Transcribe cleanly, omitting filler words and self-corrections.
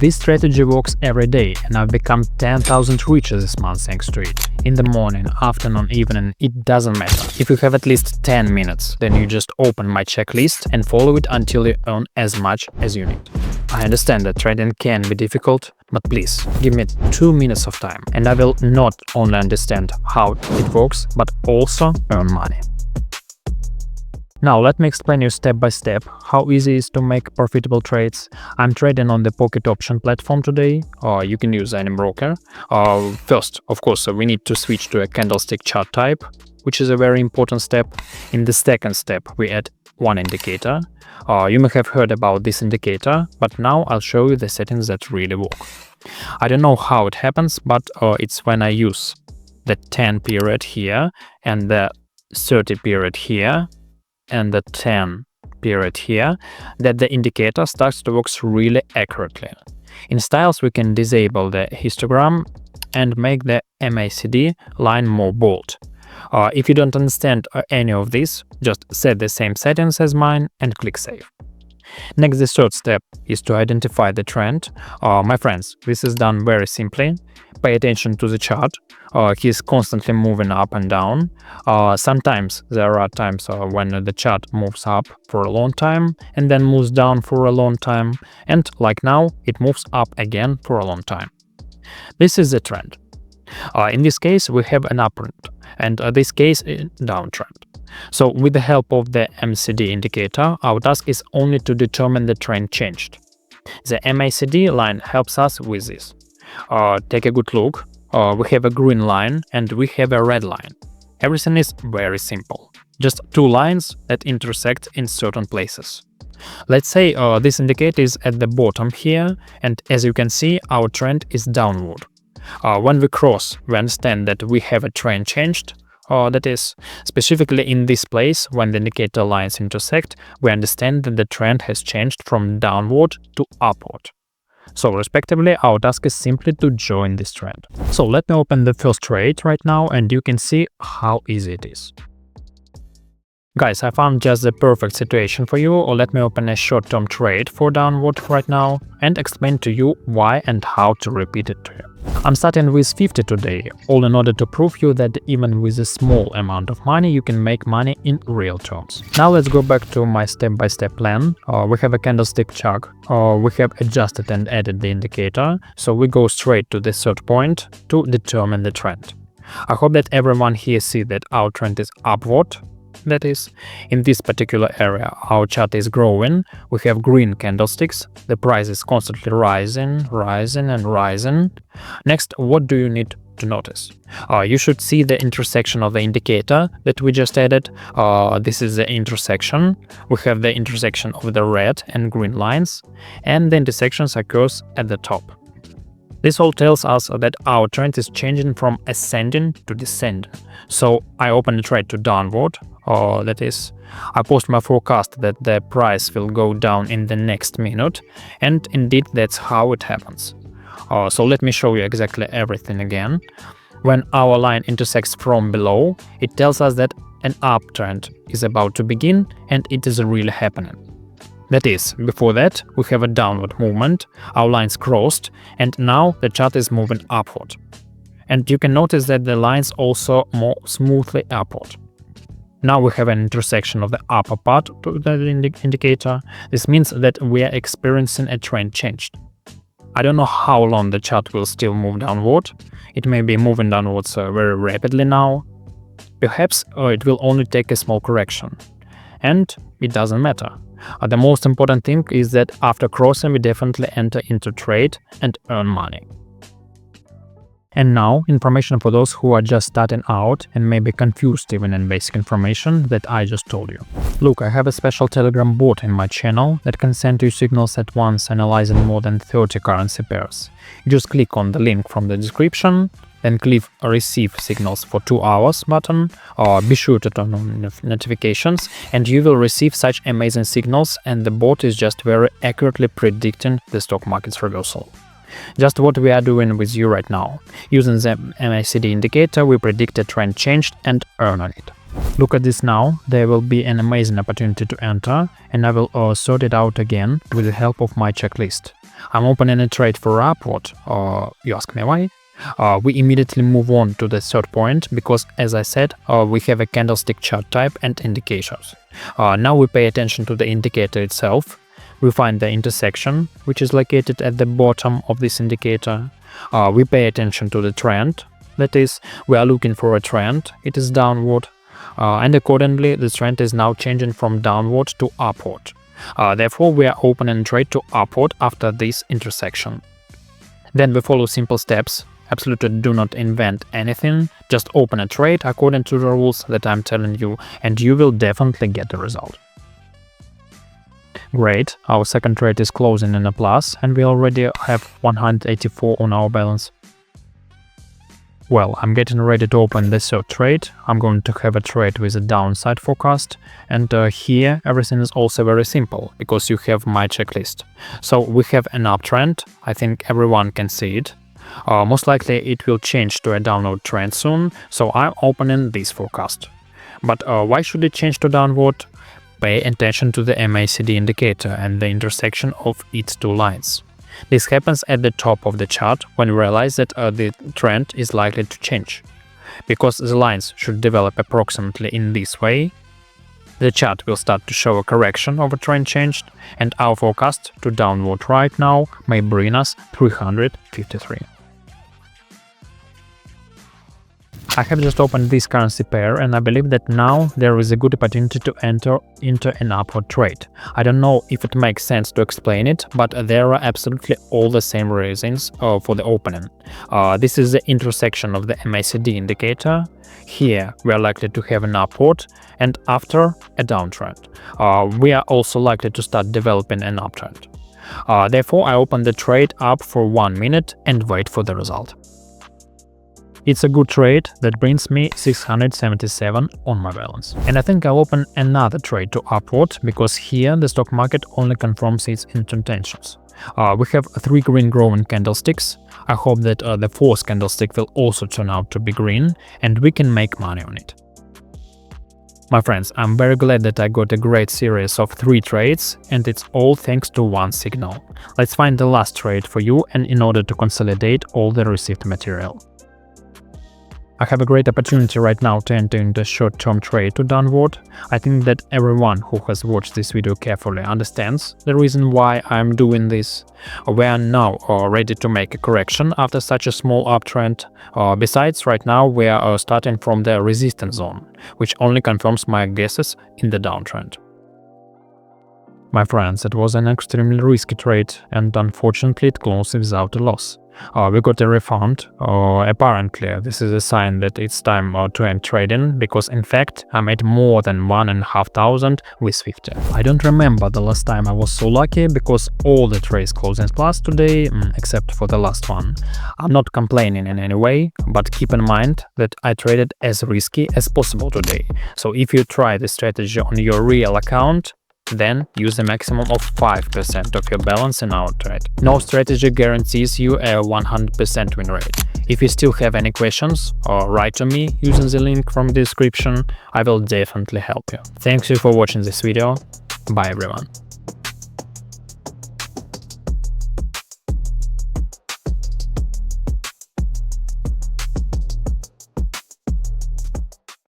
This strategy works every day, and I've become 10,000 richer this month thanks to it. In the morning, afternoon, evening, it doesn't matter. If you have at least 10 minutes, then you just open my checklist and follow it until you earn as much as you need. I understand that trading can be difficult, but please, give me 2 minutes of time, and I will not only understand how it works, but also earn money. Now let me explain you step by step how easy it is to make profitable trades. I'm trading on the Pocket Option platform today, or you can use any broker. First, of course, we need to switch to a candlestick chart type, which is a very important step. In the second step, we add one indicator. You may have heard about this indicator, but now I'll show you the settings that really work. I don't know how it happens, but it's when I use the 10 period here and the 30 period here and the 10 period here that the indicator starts to work really accurately. In styles, we can disable the histogram and make the MACD line more bold. If you don't understand any of this, just set the same settings as mine and click Save. Next, the third step is to identify the trend. My friends, this is done very simply. Pay attention to the chart. He's constantly moving up and down. Sometimes there are times when the chart moves up for a long time and then moves down for a long time, and like now, it moves up again for a long time. This is the trend. In this case, we have an uptrend, and this case, a downtrend. So with the help of the MACD indicator, our task is only to determine the trend changed. The MACD line helps us with this. Take a good look. We have a green line and we have a red line. Everything is very simple. Just two lines that intersect in certain places. Let's say this indicator is at the bottom here, and as you can see, our trend is downward. When we cross, we understand that we have a trend changed. That is, specifically in this place, when the indicator lines intersect, we understand that the trend has changed from downward to upward. So, respectively, our task is simply to join this trend. So, let me open the first trade right now, and you can see how easy it is. Guys, I found just the perfect situation for you, or let me open a short-term trade for downward right now and explain to you why and how to repeat it to you. I'm starting with 50 today, all in order to prove you that even with a small amount of money you can make money in real terms. Now let's go back to my step-by-step plan. We have a candlestick chart. We have adjusted and added the indicator, so we go straight to the third point to determine the trend. I hope that everyone here sees that our trend is upward. That is, in this particular area, our chart is growing, we have green candlesticks, the price is constantly rising, rising and rising. Next, what do you need to notice? You should see the intersection of the indicator that we just added. This is the intersection. We have the intersection of the red and green lines, and the intersections occurs at the top. This all tells us that our trend is changing from ascending to descending. So I open the trade to downward, that is, I post my forecast that the price will go down in the next minute, and indeed that's how it happens. So let me show you exactly everything again. When our line intersects from below, it tells us that an uptrend is about to begin, and it is really happening. That is, before that, we have a downward movement, our lines crossed, and now the chart is moving upward. And you can notice that the lines also move smoothly upward. Now we have an intersection of the upper part to the indicator. This means that we are experiencing a trend change. I don't know how long the chart will still move downward. It may be moving downwards very rapidly now. Perhaps it will only take a small correction. And it doesn't matter. The most important thing is that after crossing, we definitely enter into trade and earn money. And now, information for those who are just starting out and may be confused even in basic information that I just told you. Look, I have a special Telegram bot in my channel that can send you signals at once, analyzing more than 30 currency pairs. You just click on the link from the description, then click Receive Signals for 2 hours button, or be sure to turn on notifications, and you will receive such amazing signals, and the bot is just very accurately predicting the stock market's reversal. Just what we are doing with you right now. Using the MACD indicator, we predict a trend changed and earn on it. Look at this now. There will be an amazing opportunity to enter, and I will sort it out again with the help of my checklist. I'm opening a trade for upward. You ask me why? We immediately move on to the third point because, as I said, we have a candlestick chart type and indicators. Now we pay attention to the indicator itself. We find the intersection, which is located at the bottom of this indicator. We pay attention to the trend. That is, we are looking for a trend. It is downward. And accordingly, the trend is now changing from downward to upward. Therefore, we are opening trade to upward after this intersection. Then we follow simple steps. Absolutely do not invent anything. Just open a trade according to the rules that I'm telling you, and you will definitely get the result. Great, our second trade is closing in a plus, and we already have 184 on our balance. Well, I'm getting ready to open the third trade. I'm going to have a trade with a downside forecast, and here everything is also very simple, because you have my checklist. So we have an uptrend, I think everyone can see it. Most likely it will change to a downward trend soon, so I'm opening this forecast. But why should it change to downward? Pay attention to the MACD indicator and the intersection of its two lines. This happens at the top of the chart when you realize that the trend is likely to change. Because the lines should develop approximately in this way, the chart will start to show a correction of a trend changed, and our forecast to downward right now may bring us 353. I have just opened this currency pair, and I believe that now there is a good opportunity to enter into an upward trade. I don't know if it makes sense to explain it, but there are absolutely all the same reasons for the opening. This is the intersection of the MACD indicator. Here we are likely to have an upward, and after a downtrend. We are also likely to start developing an uptrend. Therefore, I open the trade up for 1 minute and wait for the result. It's a good trade that brings me 677 on my balance. And I think I'll open another trade to upward, because here the stock market only confirms its intentions. We have 3 green growing candlesticks. I hope that the fourth candlestick will also turn out to be green, and we can make money on it. My friends, I'm very glad that I got a great series of 3 trades, and it's all thanks to one signal. Let's find the last trade for you, and in order to consolidate all the received material. I have a great opportunity right now to enter into a short-term trade to downward. I think that everyone who has watched this video carefully understands the reason why I'm doing this. We are now ready to make a correction after such a small uptrend. Besides, right now we are starting from the resistance zone, which only confirms my guesses in the downtrend. My friends, it was an extremely risky trade, and unfortunately it closed without a loss. We got a refund. Apparently this is a sign that it's time to end trading, because in fact I made more than 1,500 with 50. I don't remember the last time I was so lucky, because all the trades closed in plus today, except for the last one. I'm not complaining in any way, but keep in mind that I traded as risky as possible today. So if you try this strategy on your real account, then use a maximum of 5% of your balance in our trade. No strategy guarantees you a 100% win rate. If you still have any questions, write to me using the link from the description. I will definitely help you. Thanks you for watching this video. Bye everyone.